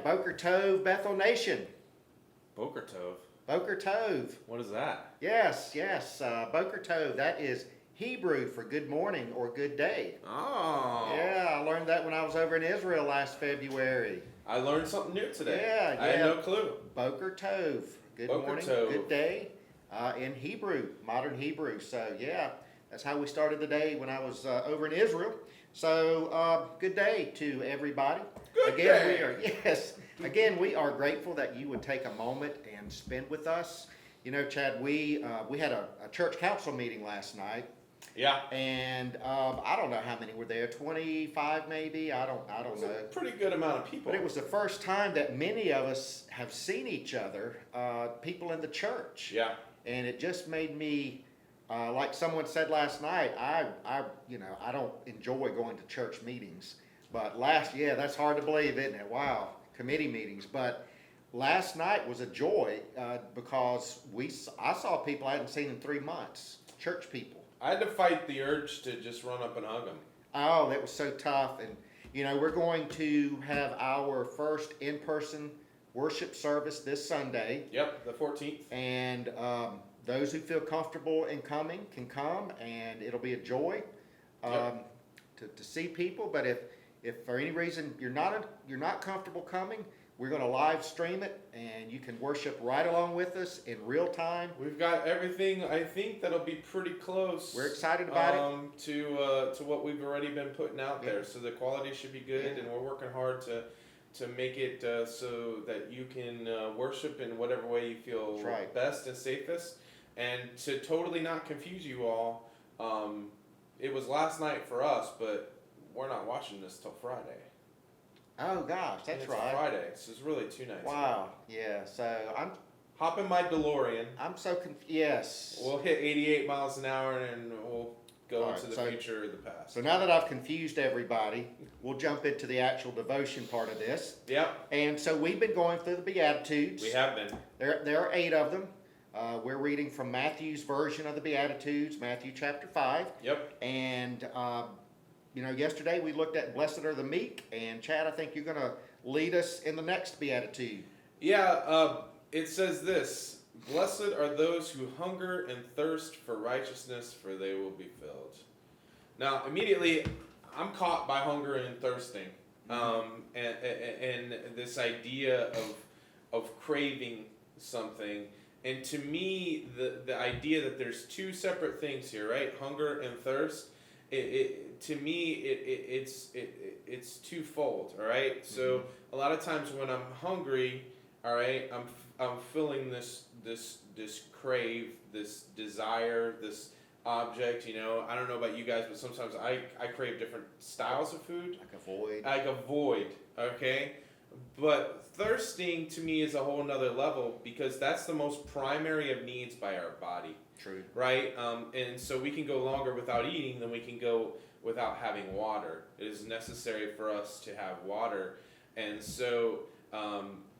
Boker Tov, Bethel Nation. Boker Tov. Boker Tov. What is that? Yes. Boker Tov. That is Hebrew for good morning or good day. Oh. Yeah, I learned that when I was over in Israel last February. I learned something new today. Yeah. I had no clue. Boker Tov. Good Boker morning, Tov. good day, in Hebrew, modern Hebrew. So yeah, that's how we started the day when I was over in Israel. So good day to everybody. Good day. Again, we are grateful that you would take a moment and spend with us. You know, Chad, we had a church council meeting last night. Yeah. And I don't know how many were there, 25 maybe. I don't know. A pretty good amount of people. But it was the first time that many of us have seen each other, people in the church. Yeah. And it just made me, like someone said last night, I don't enjoy going to church meetings. But that's hard to believe, isn't it? Wow, committee meetings. But last night was a joy because I saw people I hadn't seen in 3 months, church people. I had to fight the urge to just run up and hug them. Oh, that was so tough. And, we're going to have our first in-person worship service this Sunday. Yep, the 14th. And those who feel comfortable in coming can come, and it'll be a joy to see people. But if for any reason you're not comfortable coming, we're going to live stream it, and you can worship right along with us in real time. We've got everything. I think that'll be pretty close. We're excited about it. To what we've already been putting out there. So the quality should be good, and we're working hard to make it so that you can worship in whatever way you feel best and safest. And to totally not confuse you all, it was last night for us, but we're not watching this till Friday. Oh gosh, that's right. Friday, so it's really 2 nights. Wow, yeah. So Hop in my DeLorean. I'm so yes. We'll hit 88 miles an hour and we'll go into the future or the past. So now that I've confused everybody, we'll jump into the actual devotion part of this. Yep. And so we've been going through the Beatitudes. We have been. There are 8 of them. We're reading from Matthew's version of the Beatitudes, Matthew chapter 5. Yep. And yesterday we looked at Blessed are the meek, and Chad, I think you're going to lead us in the next Beatitude. Yeah, it says this: Blessed are those who hunger and thirst for righteousness, for they will be filled. Now, immediately, I'm caught by hunger and thirsting, and this idea of craving something. And to me, the idea that there's 2 separate things here, right? Hunger and thirst. To me, it's twofold. All right. So a lot of times when I'm hungry, all right, I'm feeling this crave, this desire, this object. I don't know about you guys, but sometimes I crave different styles of food. Like a void. Okay. But thirsting to me is a whole nother level, because that's the most primary of needs by our body. True. Right? And so we can go longer without eating than we can go without having water. It is necessary for us to have water. And so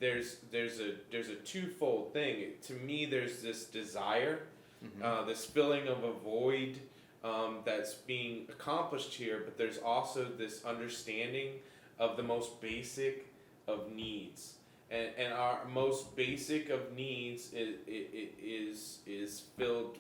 there's a twofold thing. To me, there's this desire, this filling of a void that's being accomplished here, but there's also this understanding of the most basic of needs. And our most basic of needs is filled,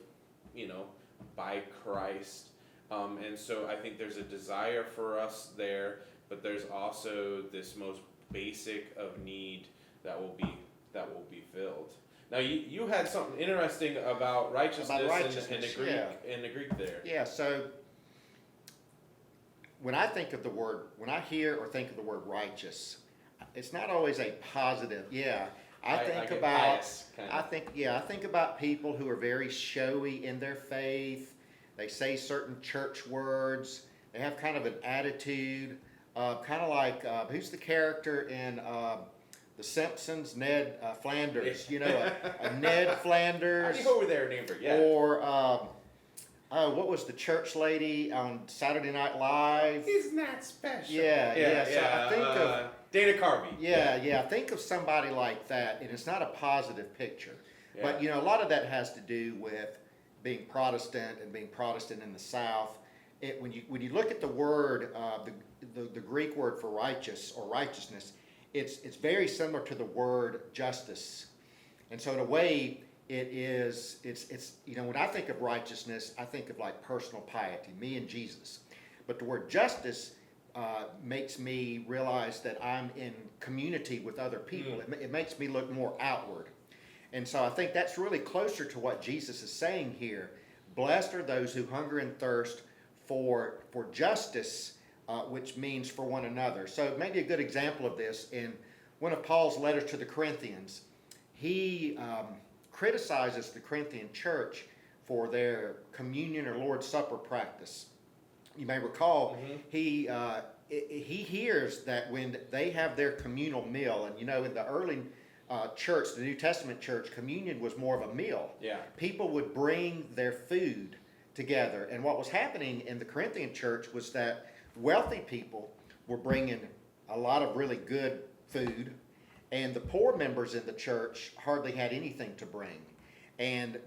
by Christ. And so I think there's a desire for us there, but there's also this most basic of need that will be filled. Now you had something interesting about righteousness, in the Greek there. Yeah. So when I hear or think of the word righteous, it's not always a positive. Yeah. I think about people who are very showy in their faith. They say certain church words. They have kind of an attitude, kind of like who's the character in The Simpsons? Ned Flanders. A Ned Flanders. I think over there, neighbor. Yeah. Or what was the church lady on Saturday Night Live? He's not special. Yeah. So I think of Dana Carvey. Yeah. Think of somebody like that, and it's not a positive picture. Yeah. But a lot of that has to do with being Protestant and being Protestant in the South. When you look at the word, the Greek word for righteous or righteousness, it's very similar to the word justice. And so in a way, it's when I think of righteousness, I think of like personal piety, me and Jesus. But the word justice makes me realize that I'm in community with other people. It makes me look more outward. And so I think that's really closer to what Jesus is saying here. Blessed are those who hunger and thirst for justice, which means for one another. So maybe a good example of this, in one of Paul's letters to the Corinthians, he criticizes the Corinthian church for their communion or Lord's Supper practice. You may recall, he hears that when they have their communal meal, and in the early church, the New Testament church, communion was more of a meal. Yeah. People would bring their food together. And what was happening in the Corinthian church was that wealthy people were bringing a lot of really good food, and the poor members in the church hardly had anything to bring. And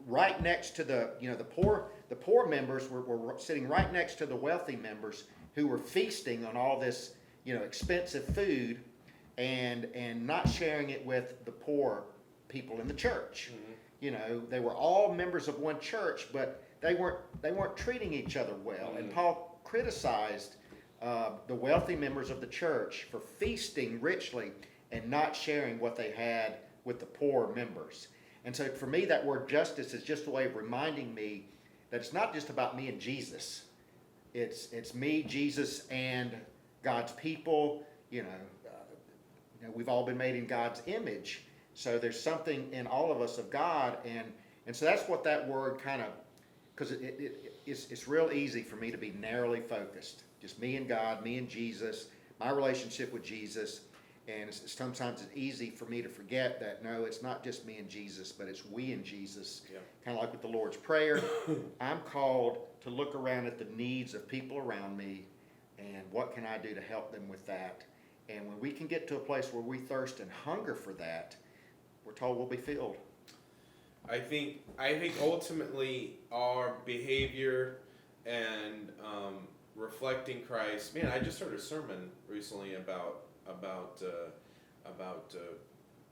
right next to the poor members were sitting right next to the wealthy members who were feasting on all this expensive food, and not sharing it with the poor people in the church. They were all members of one church, but they weren't treating each other well. And Paul criticized the wealthy members of the church for feasting richly and not sharing what they had with the poor members. And so for me, that word justice is just a way of reminding me that it's not just about me and Jesus. It's me, Jesus, and God's people. We've all been made in God's image. So there's something in all of us of God. And so that's what that word kind of, because it's real easy for me to be narrowly focused. Just me and God, me and Jesus, my relationship with Jesus. And sometimes it's easy for me to forget that, no, it's not just me and Jesus, but it's we and Jesus. Yeah. Kind of like with the Lord's Prayer. I'm called to look around at the needs of people around me, and what can I do to help them with that. And when we can get to a place where we thirst and hunger for that, we're told we'll be filled. I think ultimately our behavior and reflecting Christ. Man, I just heard a sermon recently about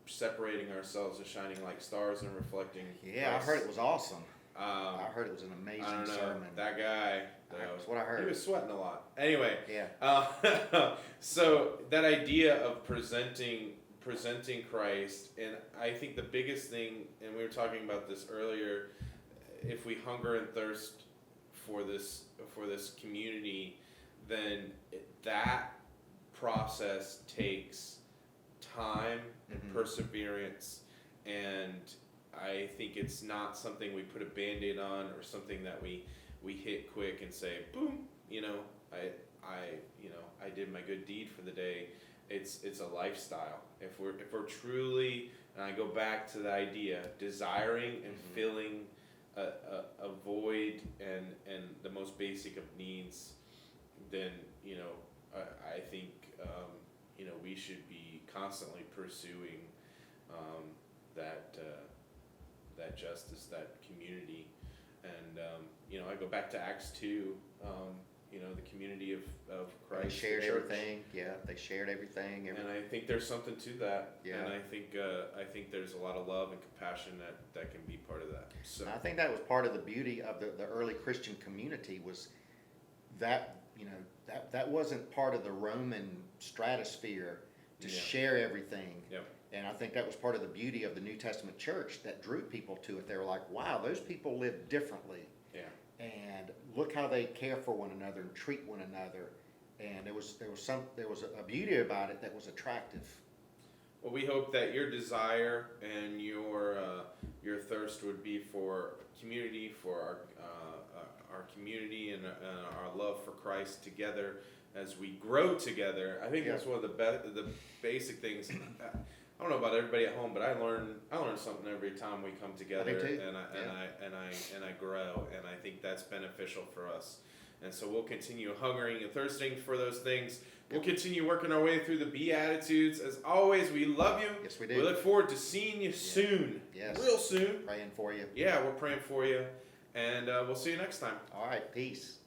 separating ourselves as shining like stars and reflecting. Yeah, Christ. I heard it was awesome. I heard it was an amazing don't know, sermon. that guy. That's what I heard. He was sweating a lot. Anyway. Yeah. So that idea of presenting Christ, and I think the biggest thing, and we were talking about this earlier, if we hunger and thirst for this community, then that process takes time and perseverance, and I think it's not something we put a Band-Aid on, or something that we hit quick and say, boom, I did my good deed for the day. It's a lifestyle. If we're truly, and I go back to the idea, desiring and filling a void and the most basic of needs, then I think we should be constantly pursuing that justice, that community, and I go back to Acts 2. The community of Christ. They shared the church. everything. Yeah, they shared everything. And I think there's something to that. Yeah. And I think there's a lot of love and compassion that can be part of that. So I think that was part of the beauty of the early Christian community, was that that wasn't part of the Roman stratosphere to share everything. Yep. And I think that was part of the beauty of the New Testament church that drew people to it. They were like, wow, those people live differently. Yeah. And look how they care for one another and treat one another. And there was a beauty about it that was attractive. Well, we hope that your desire and your thirst would be for community, for our community and our love for Christ together as we grow together. I think that's one of the basic things. I don't know about everybody at home, but I learn something every time we come together, and I grow, and I think that's beneficial for us. And so we'll continue hungering and thirsting for those things. We'll continue working our way through the Beatitudes. As always, we love you. Yes, we do. We look forward to seeing you soon. Yes. Real soon. Praying for you. Yeah, we're praying for you. And we'll see you next time. All right. Peace.